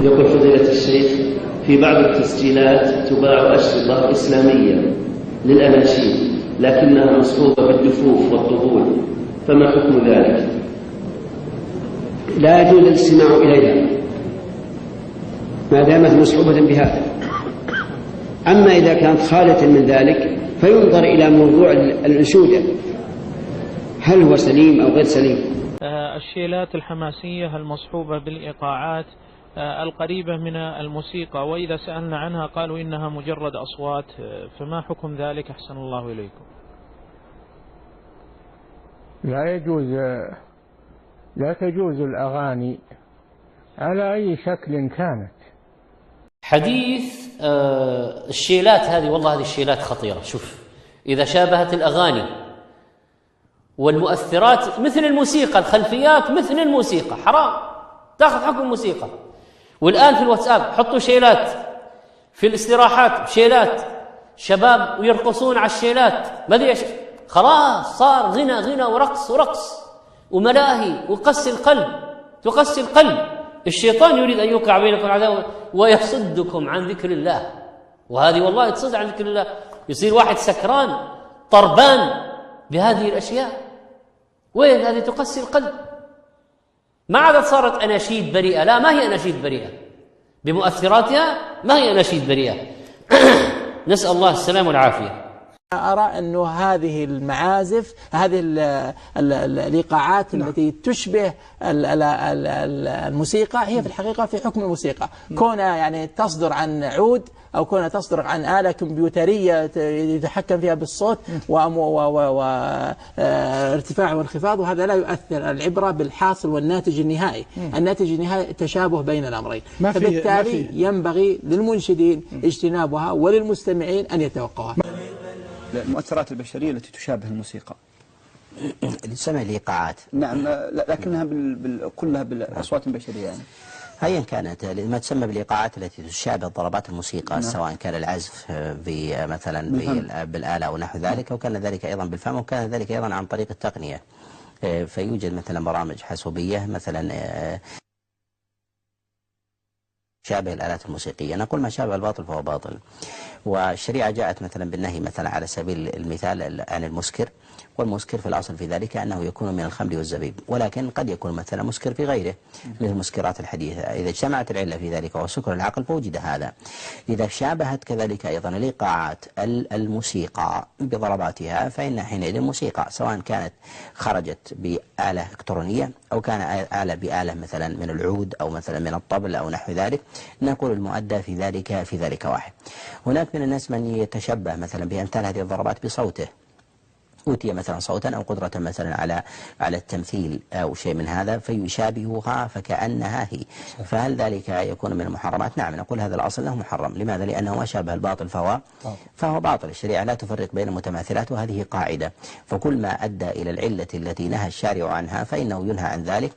يقول فضيلة الشيخ: في بعض التسجيلات تباع أشرطة إسلامية للأناشيد لكنها مصحوبة بالدفوف والطبول، فما حكم ذلك؟ لا يجوز الاستماع إليها ما دامت مصحوبة بهذا. أما إذا كانت خالة من ذلك فينظر إلى موضوع الأنشودة، هل هو سليم أو غير سليم. الشيلات الحماسية المصحوبة بالإيقاعات القريبة من الموسيقى، وإذا سألنا عنها قالوا إنها مجرد أصوات، فما حكم ذلك أحسن الله إليكم؟ لا تجوز الأغاني على أي شكل كانت. حديث الشيلات هذه، والله هذه الشيلات خطيرة. شوف، إذا شابهت الأغاني والمؤثرات مثل الموسيقى، الخلفيات مثل الموسيقى، حرام، تأخذ حكم الموسيقى. والآن في الواتساب حطوا شيلات، في الاستراحات شيلات، شباب يرقصون على الشيلات، خلاص صار غنى ورقص وملاهي وقسي القلب، تقسي القلب. الشيطان يريد أن يوقع بينكم العداوة ويصدكم عن ذكر الله، وهذه والله تصد عن ذكر الله. يصير واحد سكران طربان بهذه الأشياء، وين هذه؟ تقسي القلب. ما عادت صارت أناشيد بريئة، لا، ما هي أناشيد بريئة بمؤثراتها، ما هي أناشيد بريئة. نسأل الله السلام والعافية. أرى أنه هذه المعازف، هذه الإيقاعات التي تشبه الموسيقى هي في الحقيقة في حكم الموسيقى، كونها يعني تصدر عن عود أو كونها تصدر عن آلة كمبيوترية يتحكم فيها بالصوت وارتفاع وانخفاض، وهذا لا يؤثر. العبرة بالحاصل والناتج النهائي، الناتج النهائي تشابه بين الأمرين، فبالتالي ينبغي للمنشدين اجتنابها وللمستمعين أن يتوقعوها. المؤثرات البشرية التي تشابه الموسيقى نسمى الإيقاعات. نعم، لكنها كلها بالأصوات البشرية يعني. أيا كانت ما تسمى بالإيقاعات التي تشابه ضربات الموسيقى، سواء كان العزف مثلا بالآلة أو نحو ذلك، وكان ذلك أيضا بالفم، وكان ذلك أيضا عن طريق التقنية. فيوجد مثلا برامج حاسوبية مثلا شابه الآلات الموسيقية. نقول ما شابه الباطل فهو باطل. والشريعة جاءت مثلا بالنهي مثلا على سبيل المثال عن المسكر، والمسكر في الأصل في ذلك أنه يكون من الخمر والزبيب، ولكن قد يكون مثلا مسكر في غيره من المسكرات الحديثة. إذا اجتمعت العلة في ذلك وهو سكر العقل فوجد هذا. إذا شابهت كذلك أيضا الإيقاعات الموسيقى بضرباتها فإن حينئذ موسيقى، سواء كانت خرجت بآلة إلكترونية أو كان آلة بآلة مثلا من العود أو مثلا من الطبل أو نحو ذلك، نقول المؤدى في ذلك واحد. هناك من الناس من يتشبه مثلا بأمثال هذه الضربات بصوته، أوتي مثلا صوتا أو قدرة مثلا على التمثيل أو شيء من هذا فيشابهها فكأنها هي، فهل ذلك يكون من المحرمات؟ نعم، نقول هذا الأصل أنه محرم. لماذا؟ لأنه ما شابه الباطل فهو باطل. الشريعة لا تفرق بين المتماثلات، وهذه قاعدة. فكل ما أدى إلى العلة التي نهى الشارع عنها فإنه ينهى عن ذلك،